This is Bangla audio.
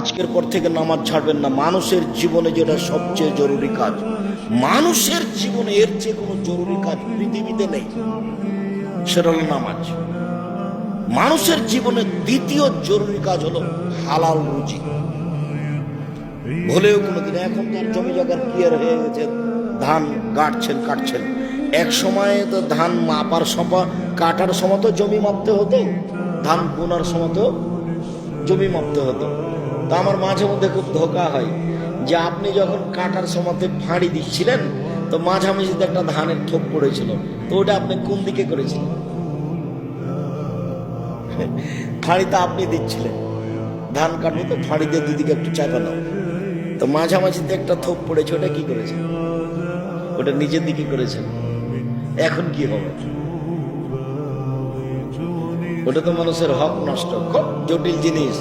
আজকের পর থেকে নামাজ ছাড়বেন না। মানুষের জীবনে যেটা সবচেয়ে জরুরি কাজ, মানুষের জীবনে এর চেয়ে কোনো জরুরি কাজ পৃথিবীতে নেই, সেটা হলো নামাজ। মানুষের জীবনে দ্বিতীয় জরুরি কাজ হলো হালাল রুজি। ভুলেও কোনোদিন, এখন তার জমি জায়গার ক্লিয়ার হয়ে গেছে, ধান কাটছেন। এক সময় তো ধান মাপার সময়, কাটার সময় তো জমি মাপতে হতো, ধান বোনার সময় তো জমি মাপতে হতো। তা আমার মাঝে মধ্যে খুব ধোকা হয় যে আপনি যখন কাটার সময়তে ফাঁড়ি দিচ্ছিলেন তো মাঝামাঝিতে একটা ধানের থোপ পড়েছিল, তো ওটা আপনি কোন দিকে করেছিলেন? ফাঁড়িতে আপনি দিচ্ছিলেন, ধান কাটবো তো ফাঁড়ি দিয়ে দুদিকে একটু চাপা নাও, তো মাঝামাঝিতে একটা থোপ পড়েছে, ওটা কি করেছেন? ওটা নিজের দিকে করেছেন। এখন কি হবে? ওটা তো মানুষের হক নষ্ট, খুব জটিল জিনিস।